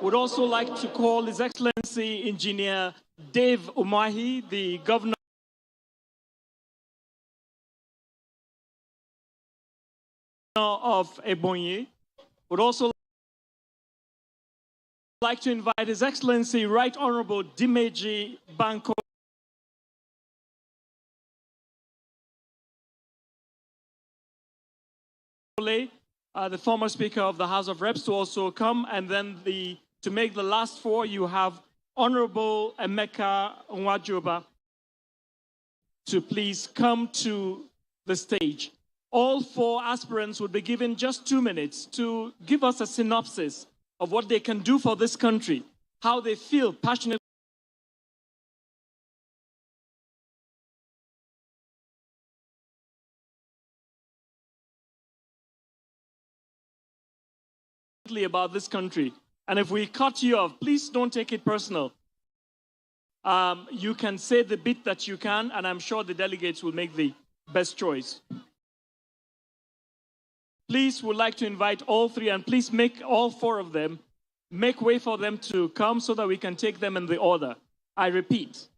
Would also like to call His Excellency Engineer Dave Umahi, the Governor of Ebonyi. Would also like to invite His Excellency Right Honorable Dimeji Bankole, the former Speaker of the House of Reps, to also come. And then to make the last four, you have Honorable Emeka Nwajuba to please come to the stage. All four aspirants would be given just 2 minutes to give us a synopsis of what they can do for this country, how they feel passionately about this country. And if we cut you off, please don't take it personal. You can say the bit that you can, and I'm sure the delegates will make the best choice. Please would like to invite all three, and please make all four of them, make way for them to come so that we can take them in the order. I repeat,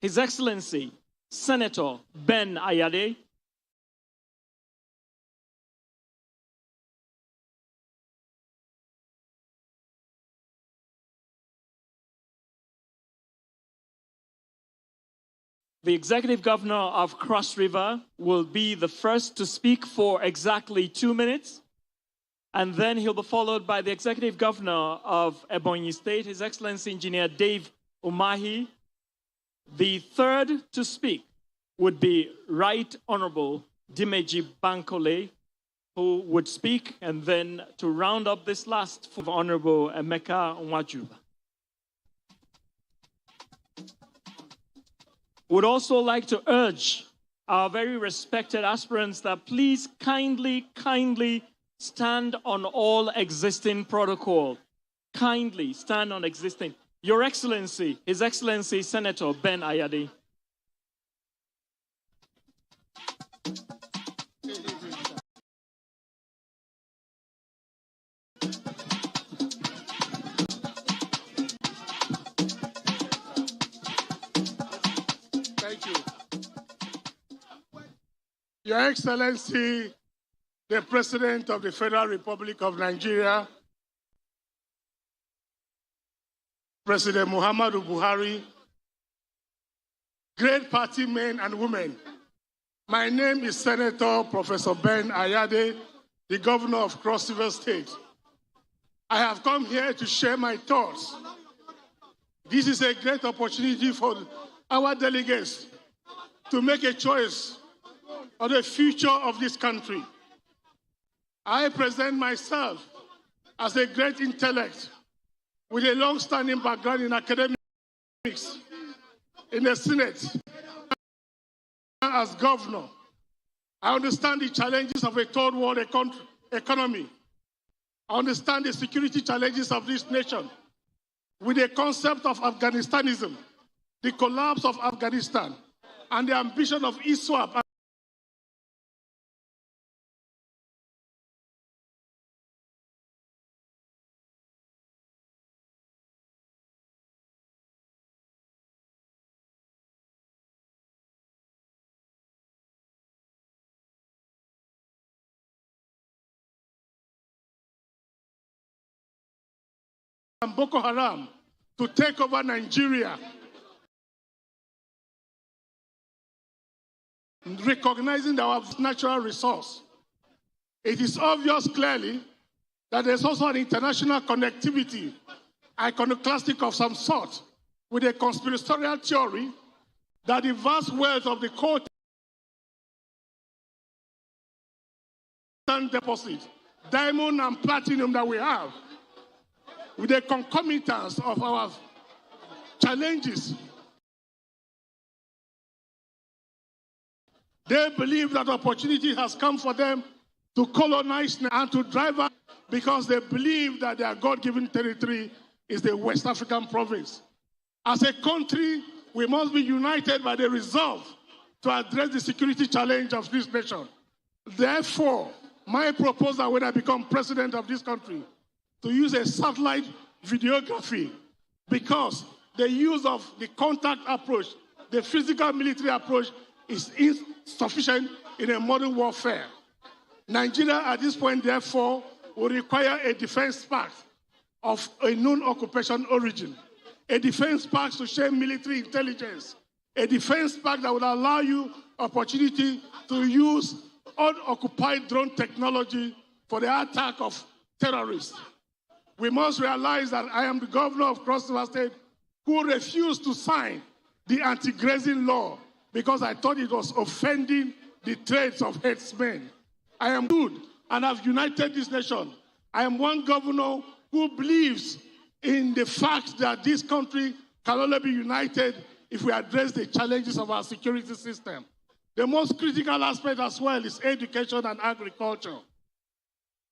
His Excellency, Senator Ben Ayade, the Executive Governor of Cross River will be the first to speak for exactly 2 minutes. And then he'll be followed by the Executive Governor of Ebonyi State, His Excellency Engineer Dave Umahi. The third to speak would be Right Honorable Dimeji Bankole, who would speak. And then to round up this last, Honorable Emeka Nwajuba. Would also like to urge our very respected aspirants that please kindly stand on all existing protocol. Kindly stand on existing. Your Excellency, His Excellency Senator Ben Ayade. Your Excellency, the President of the Federal Republic of Nigeria, President Muhammadu Buhari, great party men and women. My name is Senator Professor Ben Ayade, the Governor of Cross River State. I have come here to share my thoughts. This is a great opportunity for our delegates to make a choice of the future of this country. I present myself as a great intellect with a long-standing background in academics, in the Senate, as governor. I understand the challenges of a third world economy. I understand the security challenges of this nation with the concept of Afghanistanism, the collapse of Afghanistan, and the ambition of ISWAP and Boko Haram to take over Nigeria, recognizing our natural resource. It is obvious clearly that there's also an international connectivity, iconoclastic of some sort, with a conspiratorial theory that the vast wealth of the coal deposit, diamond and platinum that we have, with the concomitants of our challenges. They believe that opportunity has come for them to colonize and to drive out because they believe that their God-given territory is the West African province. As a country, we must be united by the resolve to address the security challenge of this nation. Therefore, my proposal when I become president of this country, to use a satellite videography, because the use of the contact approach, the physical military approach, is insufficient in a modern warfare. Nigeria at this point, therefore, will require a defense pact of a known occupation origin, a defense pact to share military intelligence, a defense pact that would allow you opportunity to use unoccupied drone technology for the attack of terrorists. We must realize that I am the governor of Cross River State who refused to sign the anti-grazing law because I thought it was offending the trades of headsmen. I am good and have united this nation. I am one governor who believes in the fact that this country can only be united if we address the challenges of our security system. The most critical aspect as well is education and agriculture.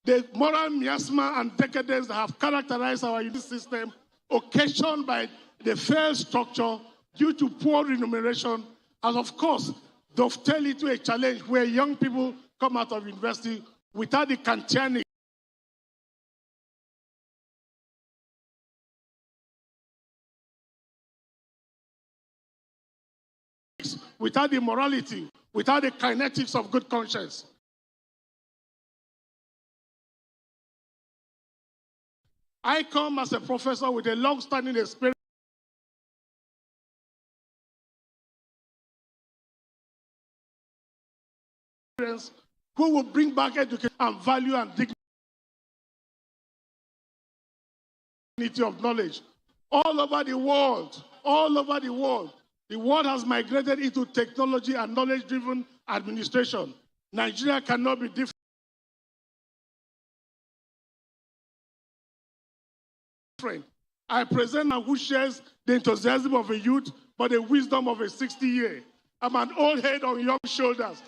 The moral miasma and decadence that have characterized our youth system, occasioned by the failed structure due to poor remuneration, has of course dovetailed into a challenge where young people come out of university without the Kantianic without the morality, without the kinetics of good conscience. I come as a professor with a long-standing experience who will bring back education and value and dignity of knowledge. All over the world, the world has migrated into technology and knowledge-driven administration. Nigeria cannot be different. I present a who shares the enthusiasm of a youth, but the wisdom of a 60-year. I'm an old head on young shoulders.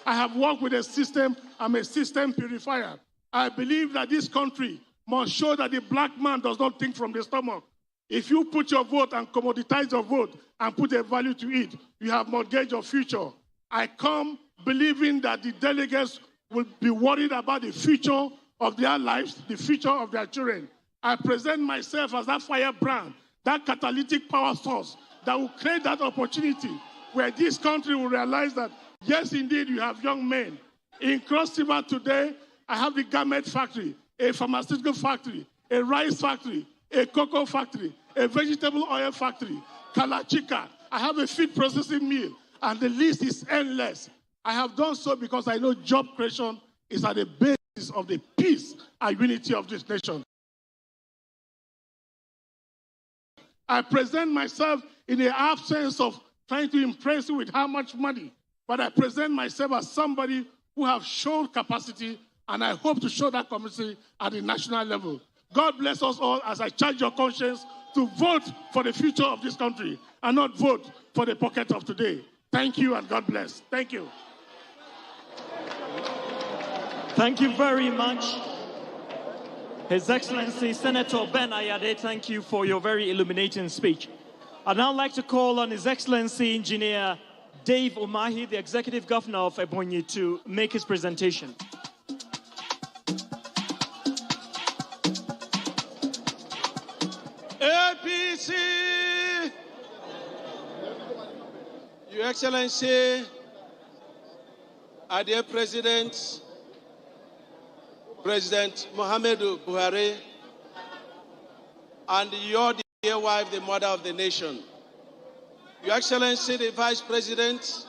I have worked with a system. I'm a system purifier. I believe that this country must show that the black man does not think from the stomach. If you put your vote and commoditize your vote and put a value to it, you have mortgaged your future. I come believing that the delegates will be worried about the future of their lives, the future of their children. I present myself as that firebrand, that catalytic power source that will create that opportunity where this country will realize that, yes, indeed, you have young men. In Cross River today, I have the garment factory, a pharmaceutical factory, a rice factory, a cocoa factory, a vegetable oil factory, Kalachika. I have a feed processing mill, and the list is endless. I have done so because I know job creation is at the basis of the peace and unity of this nation. I present myself in the absence of trying to impress you with how much money, but I present myself as somebody who have shown capacity, and I hope to show that capacity at the national level. God bless us all as I charge your conscience to vote for the future of this country and not vote for the pocket of today. Thank you and God bless. Thank you. Thank you very much. His Excellency Senator Ben Ayade, thank you for your very illuminating speech. I'd now like to call on His Excellency Engineer Dave Umahi, the Executive Governor of Ebonyi, to make his presentation. APC! Your Excellency, our dear President, President Muhammadu Buhari, and your dear wife, the mother of the nation. Your Excellency, the Vice President,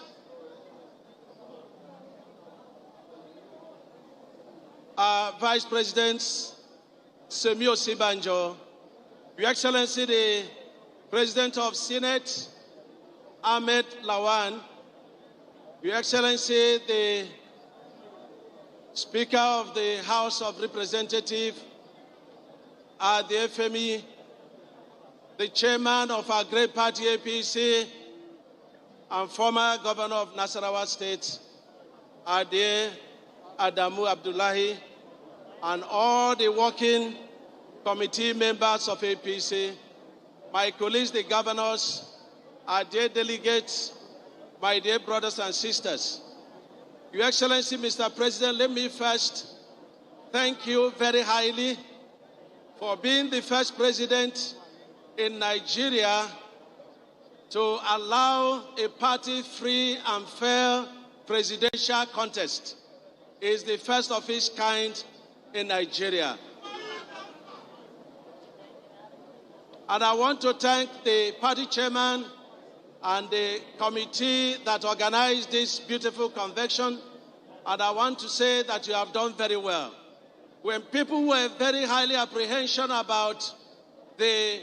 our Vice President, Semi Osibanjo, Your Excellency, the President of Senate, Ahmed Lawan, Your Excellency, the Speaker of the House of Representatives, the FME, the Chairman of our great party APC, and former Governor of Nasarawa State, dear Adamu Abdullahi, and all the working committee members of APC, my colleagues, the governors, our dear delegates, my dear brothers and sisters. Your Excellency, Mr. President, let me first thank you very highly for being the first president in Nigeria to allow a party-free and fair presidential contest. He is the first of his kind in Nigeria. And I want to thank the party chairman and the committee that organized this beautiful convention. And I want to say that you have done very well. When people were very highly apprehensive about the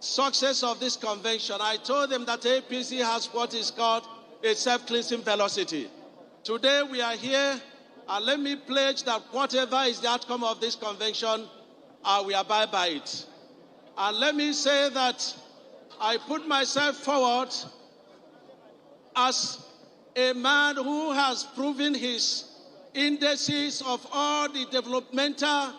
success of this convention, I told them that APC has what is called a self-cleansing velocity. Today we are here, and let me pledge that whatever is the outcome of this convention, I will abide by it. And let me say that I put myself forward as a man who has proven his indices of all the developmental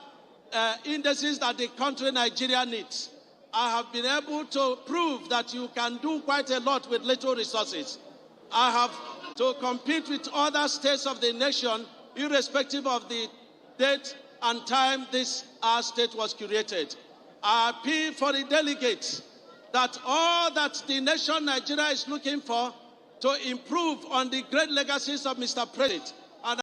indices that the country Nigeria needs. I have been able to prove that you can do quite a lot with little resources. I have to compete with other states of the nation, irrespective of the date and time our state was created. I appeal for the delegates that all that the nation Nigeria is looking for to improve on the great legacies of Mr. President. And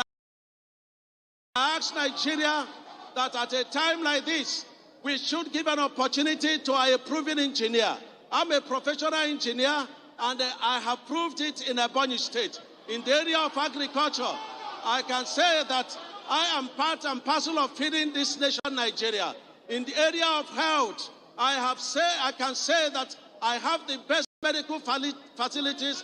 I ask Nigeria that at a time like this, we should give an opportunity to a proven engineer. I'm a professional engineer, and I have proved it in Ebonyi State. In the area of agriculture, I can say that I am part and parcel of feeding this nation, Nigeria. In the area of health, I can say that I have the best medical facilities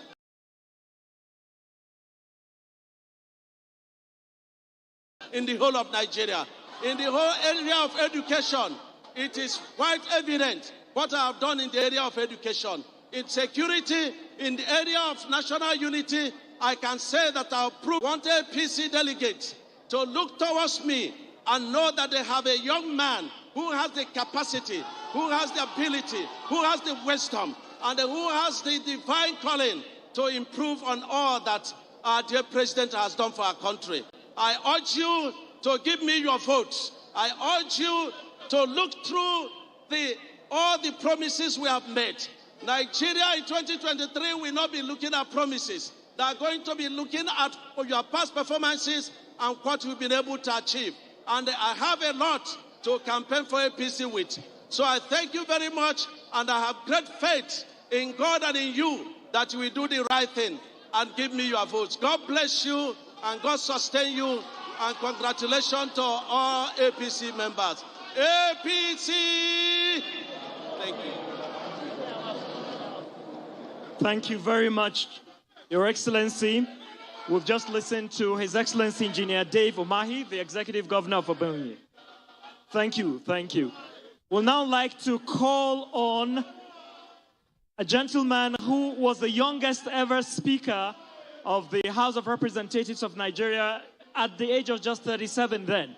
in the whole of Nigeria. In the whole area of education, it is quite evident what I have done in the area of education. In security, in the area of national unity, I can say that I want APC delegates to look towards me and know that they have a young man who has the capacity, who has the ability, who has the wisdom, and who has the divine calling to improve on all that our dear president has done for our country. I urge you to give me your votes. I urge you to look through all the promises we have made. Nigeria in 2023 will not be looking at promises. They are going to be looking at your past performances and what you've been able to achieve. And I have a lot to campaign for APC with. So I thank you very much, and I have great faith in God and in you that you will do the right thing and give me your votes. God bless you, and God sustain you, and congratulations to all APC members. APC! Thank you. Thank you very much, Your Excellency. We've just listened to His Excellency Engineer Dave Umahi, the Executive Governor of Ebonyi. Thank you, thank you. We'll now like to call on a gentleman who was the youngest ever Speaker of the House of Representatives of Nigeria at the age of just 37 then.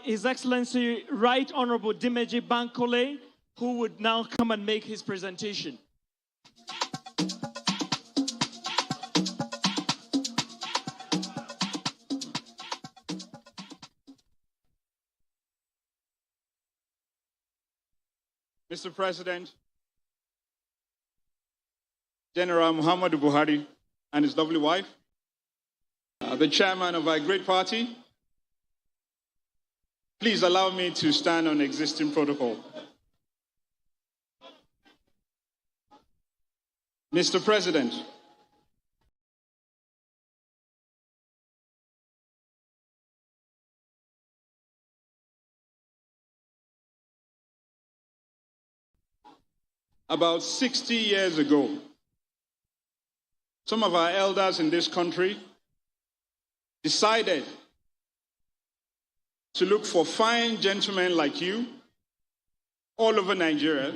His Excellency Right Honorable Dimeji Bankole, who would now come and make his presentation. Mr. President, General Muhammadu Buhari and his lovely wife, the chairman of our great party, please allow me to stand on existing protocol. Mr. President, about 60 years ago, some of our elders in this country decided to look for fine gentlemen like you all over Nigeria,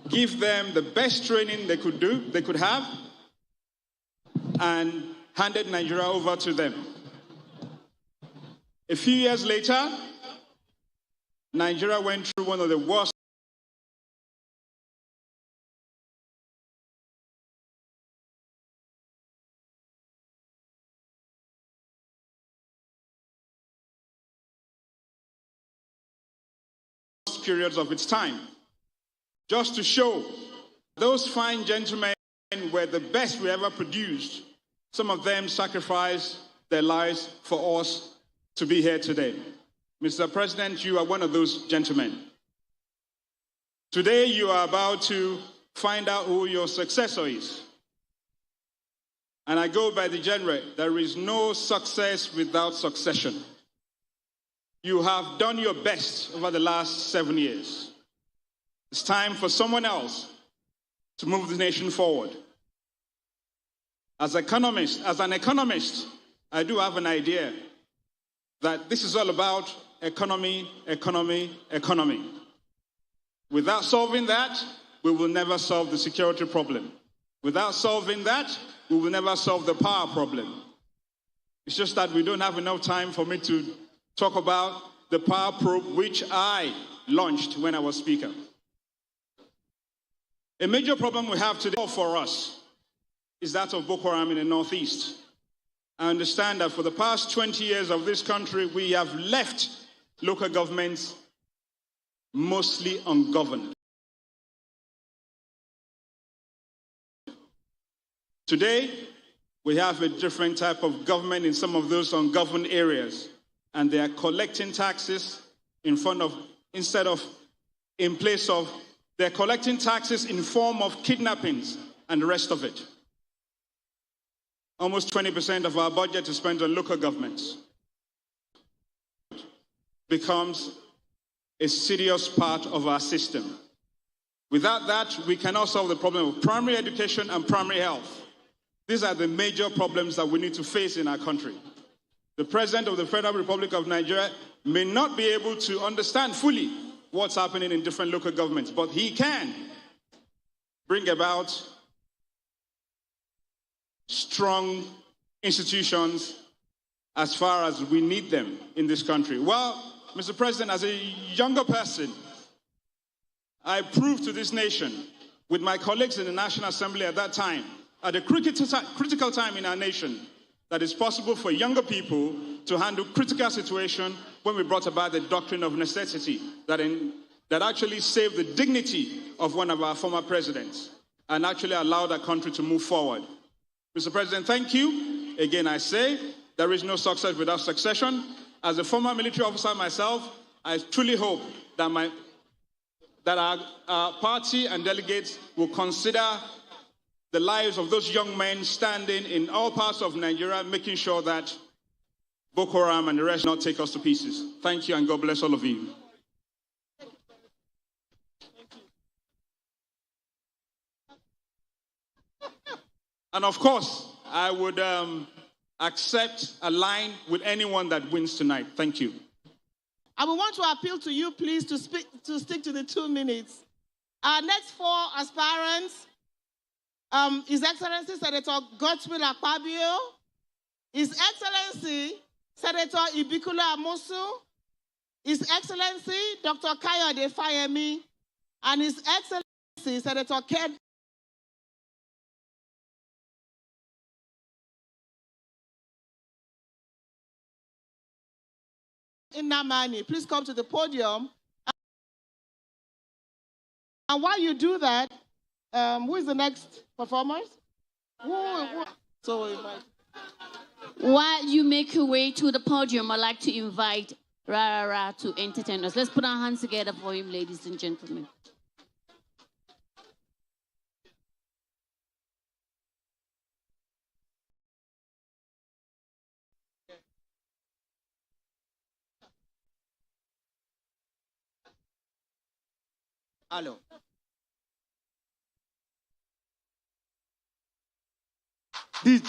give them the best training they could have, and handed Nigeria over to them. A few years later, Nigeria went through one of the worst periods of its time. Just to show those fine gentlemen were the best we ever produced. Some of them sacrificed their lives for us to be here today. Mr. President, you are one of those gentlemen. Today, you are about to find out who your successor is. And I go by the genre, there is no success without succession. You have done your best over the last 7 years. It's time for someone else to move the nation forward. As an economist, I do have an idea that this is all about economy, economy, economy. Without solving that, we will never solve the security problem. Without solving that, we will never solve the power problem. It's just that we don't have enough time for me to talk about the power probe, which I launched when I was Speaker. A major problem we have today for us is that of Boko Haram in the Northeast. I understand that for the past 20 years of this country, we have left local governments mostly ungoverned. Today, we have a different type of government in some of those ungoverned areas, and they are collecting taxes they're collecting taxes in form of kidnappings and the rest of it. Almost 20% of our budget is spent on local governments. Becomes a serious part of our system. Without that, we cannot solve the problem of primary education and primary health. These are the major problems that we need to face in our country. The President of the Federal Republic of Nigeria may not be able to understand fully what's happening in different local governments, but he can bring about strong institutions as far as we need them in this country. Well, Mr. President, as a younger person, I proved to this nation, with my colleagues in the National Assembly at that time, at a critical time in our nation, that it's possible for younger people to handle critical situations when we brought about the doctrine of necessity that actually saved the dignity of one of our former presidents and actually allowed our country to move forward. Mr. President, thank you. Again, I say there is no success without succession. As a former military officer myself, I truly hope that our party and delegates will consider the lives of those young men standing in all parts of Nigeria, making sure that Boko Haram and the rest not take us to pieces. Thank you, and God bless all of you. And of course, I would accept a line with anyone that wins tonight. Thank you. I would want to appeal to you, please, to stick to the 2 minutes. Our next 4 aspirants, His Excellency Senator Godswill Akpabio, His Excellency Senator Ibikunle Amosun, His Excellency Dr. Ayade Fayemi, and His Excellency Senator Ked. In Namani, please come to the podium. And while you do that, who is the next performers? While you make your way to the podium, I'd like to invite Rara to entertain us. Let's put our hands together for him, ladies and gentlemen. Hello. Hey!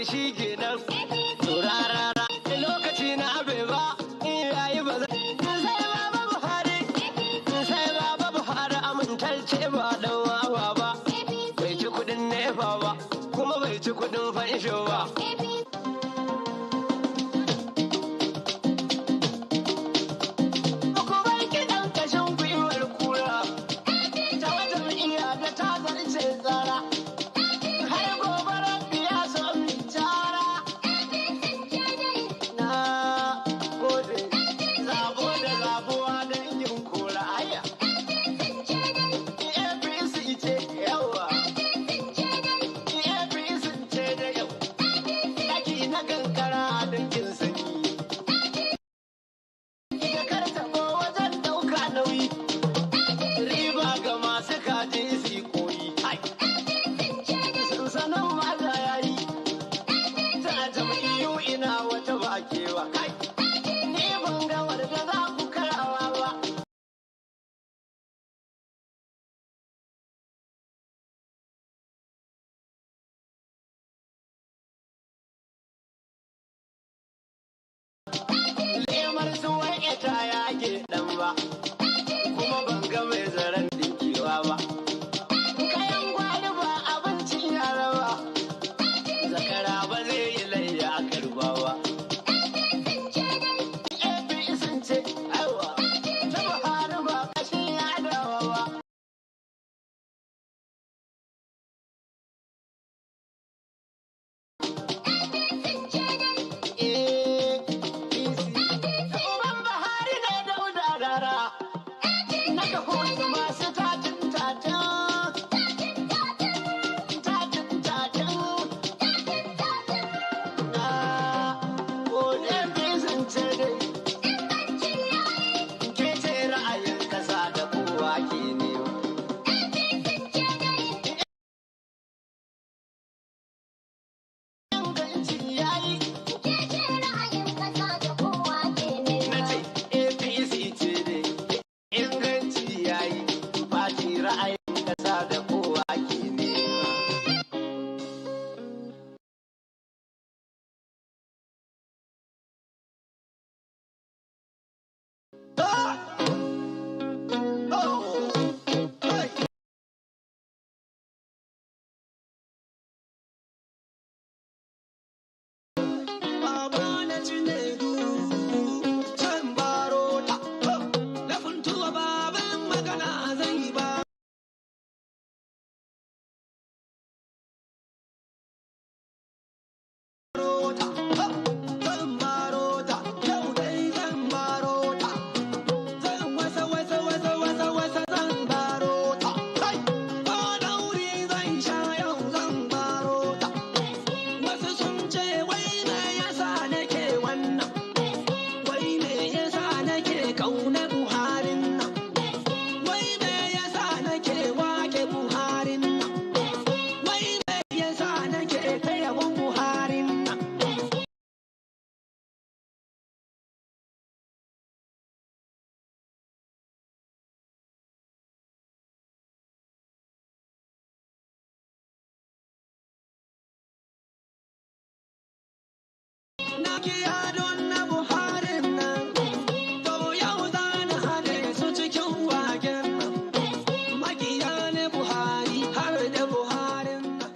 shi kenan. Turarara, lokaci na bai ba, yayi ba zai. Sai Baba Buhari, sai Baba Buhari amintacce ba dan wawa ba. Bai ci kuɗin nefa ba, kuma bai ci kuɗin fansho ba. Kuma ban ga mai zaren dinkewa ba. Kayan gwari ba abincin yara ba. Zakara ba zai yi layya a karba ba. APC sun ce aiwa, ta Buhari ba kashin yadawa ba.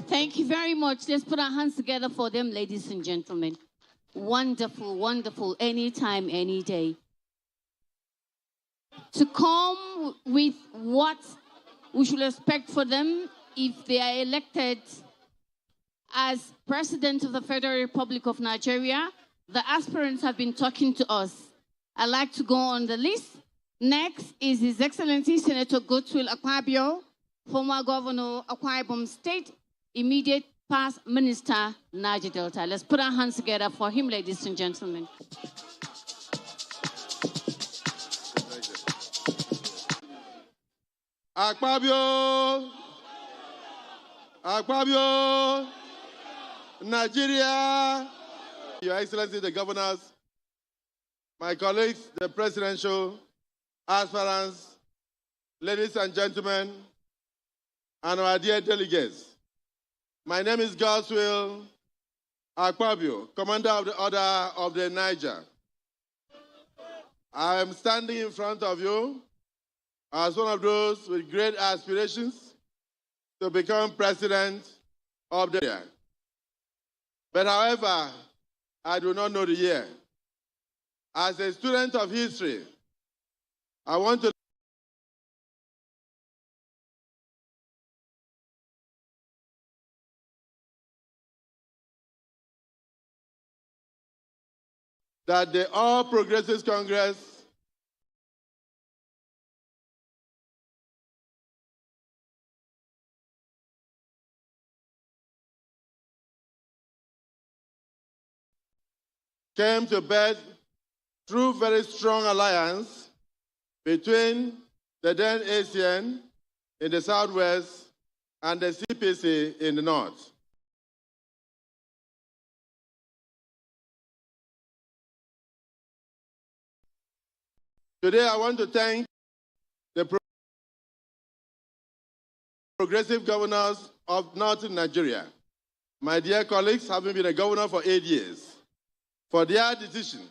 Thank you very much. Let's put our hands together for them, ladies and gentlemen. Wonderful, wonderful. Anytime, any day. To come with what we should expect for them if they are elected as President of the Federal Republic of Nigeria, the aspirants have been talking to us. I'd like to go on the list. Next is His Excellency Senator Godswill Akpabio, former Governor of Akwa Ibom State, immediate past Minister, Niger Delta. Let's put our hands together for him, ladies and gentlemen. Akpabio, Akpabio, Nigeria, Your Excellency, the governors, my colleagues, the presidential aspirants, ladies and gentlemen, and our dear delegates. My name is Godswill Akpabio, Commander of the Order of the Niger. I am standing in front of you as one of those with great aspirations to become president of the year. But however, I do not know the year. As a student of history, I want to that the All Progressives Congress came to birth through very strong alliance between the then ACN in the southwest and the CPC in the north. Today, I want to thank the progressive governors of northern Nigeria, my dear colleagues, having been a governor for 8 years, for their decision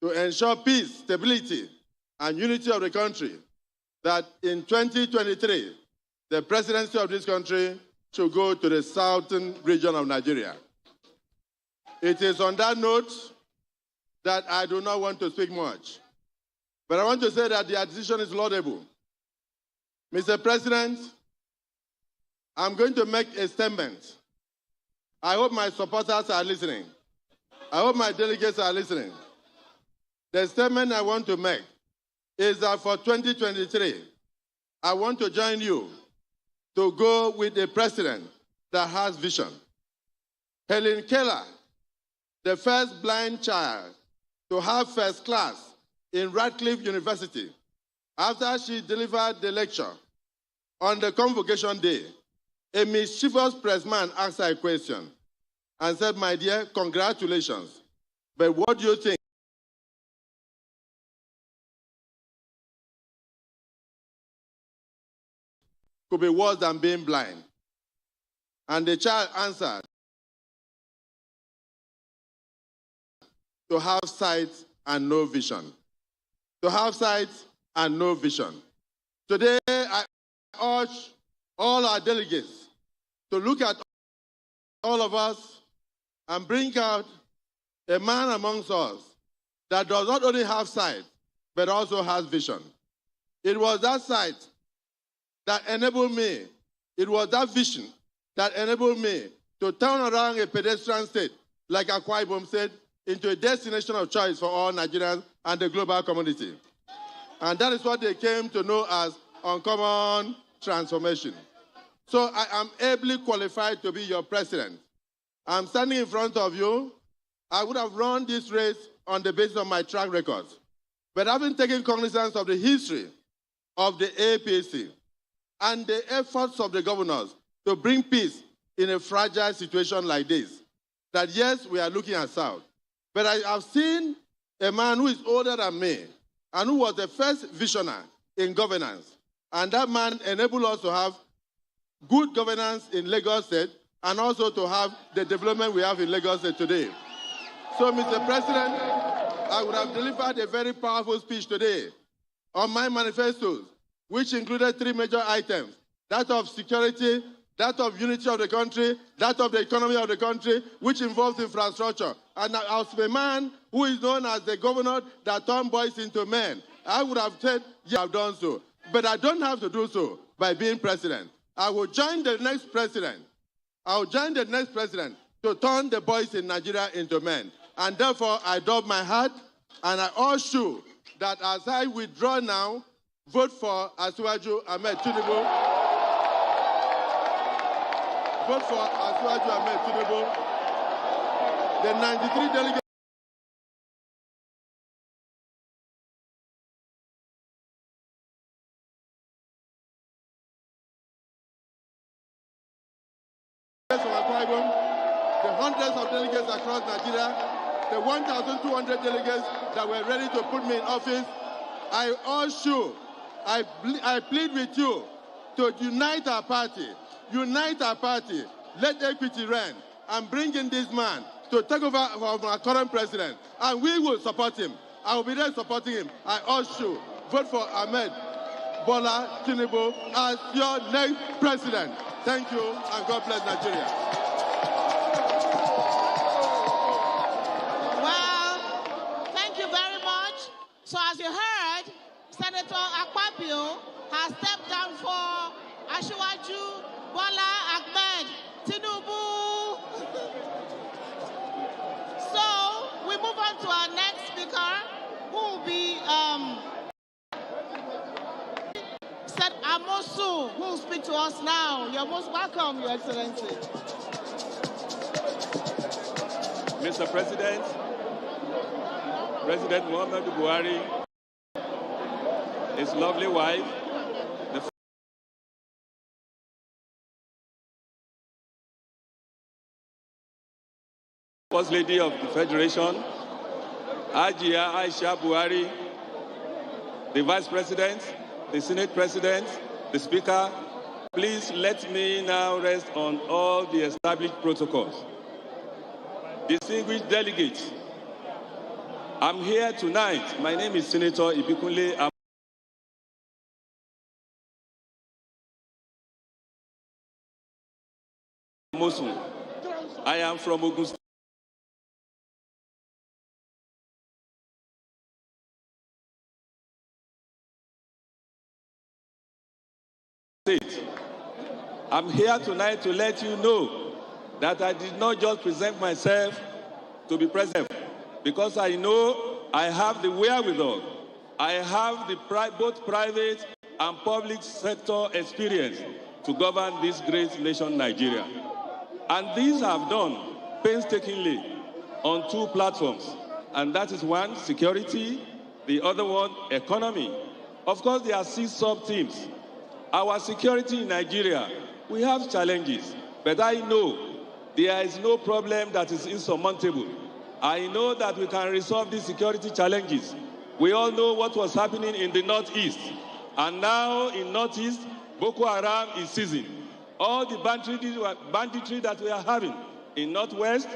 to ensure peace, stability, and unity of the country, that in 2023, the presidency of this country should go to the southern region of Nigeria. It is on that note that I do not want to speak much. But I want to say that the decision is laudable. Mr. President, I'm going to make a statement. I hope my supporters are listening. I hope my delegates are listening. The statement I want to make is that for 2023, I want to join you to go with a president that has vision. Helen Keller, the first blind child to have first class in Radcliffe University, after she delivered the lecture on the convocation day, a mischievous pressman asked her a question and said, "My dear, congratulations, but what do you think could be worse than being blind?" And the child answered, "To have sight and no vision." To have sight and no vision. Today, I urge all our delegates to look at all of us and bring out a man amongst us that does not only have sight, but also has vision. It was that sight that enabled me, it was that vision that enabled me to turn around a pedestrian state, like Akwa Ibom said, into a destination of choice for all Nigerians and the global community. And that is what they came to know as uncommon transformation. So I am ably qualified to be your president. I'm standing in front of you. I would have run this race on the basis of my track record. But having taken cognizance of the history of the APC and the efforts of the governors to bring peace in a fragile situation like this, that yes, we are looking at South. But I have seen a man who is older than me and who was the first visionary in governance. And that man enabled us to have good governance in Lagos State and also to have the development we have in Lagos State today. So, Mr. President, I would have delivered a very powerful speech today on my manifestos, which included 3 major items: that of security, that of unity of the country, that of the economy of the country, which involves infrastructure. And as a man who is known as the governor that turned boys into men, I would have said, yeah, I've done so. But I don't have to do so by being president. I will join the next president. I will join the next president to turn the boys in Nigeria into men. And therefore, I dub my hat, and I urge you that as I withdraw now, vote for Asiwaju Ahmed Tinubu. Vote for Asiwaju Ahmed Tinubu. The 93 delegates from Akwa Ibom, the hundreds of delegates across Nigeria, the 1,200 delegates that were ready to put me in office, I urge you, I plead with you to unite our party, let equity reign, and bring in this man to take over from our current president. And we will support him. I will be there supporting him. I urge you, vote for Ahmed Bola Tinubu as your next president. Thank you, and God bless Nigeria. Well, thank you very much. So as you heard, Senator Akpabio has stepped down for Asiwaju Bola Ahmed Tinubu. So we move on to our next speaker, who will be Amosun, who will speak to us now. You're most welcome, Your Excellency. Mr. President, President Muhammadu Buhari, his lovely wife, the First Lady of the Federation, Ajia Aisha Buhari, the Vice President, the Senate President, the Speaker, please let me now rest on all the established protocols. Distinguished delegates, I'm here tonight. My name is Senator Ibikunle Amosun. I am from Ogun State. I'm here tonight to let you know that I did not just present myself to be president, because I know I have the wherewithal. I have the both private and public sector experience to govern this great nation, Nigeria. And these I've done painstakingly on two platforms. And that is one, security, the other one, economy. Of course, there are 6 sub-teams. Our security in Nigeria, we have challenges, but I know there is no problem that is insurmountable. I know that we can resolve these security challenges. We all know what was happening in the Northeast. And now in Northeast, Boko Haram is seizing. All the banditry that we are having in Northwest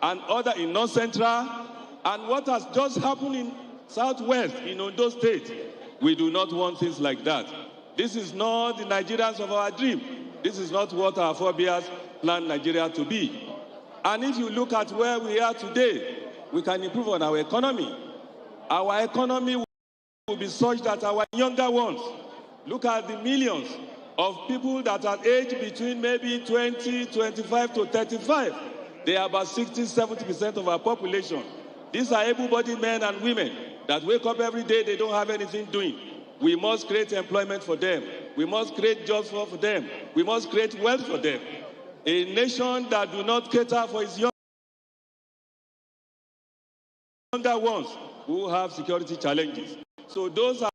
and other in North Central, and what has just happened in Southwest, in Ondo State, we do not want things like that. This is not the Nigerians of our dream. This is not what our forebears planned Nigeria to be. And if you look at where we are today, we can improve on our economy. Our economy will be such that our younger ones, look at the millions of people that are aged between maybe 20, 25 to 35. They are about 60-70% of our population. These are able-bodied men and women that wake up every day, they don't have anything doing. We must create employment for them. We must create jobs for them. We must create wealth for them. A nation that do not cater for its younger ones who have security challenges. So those are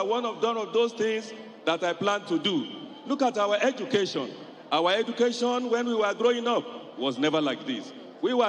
one of those things that I plan to do. Look at our education. Our education when we were growing up was never like this. We were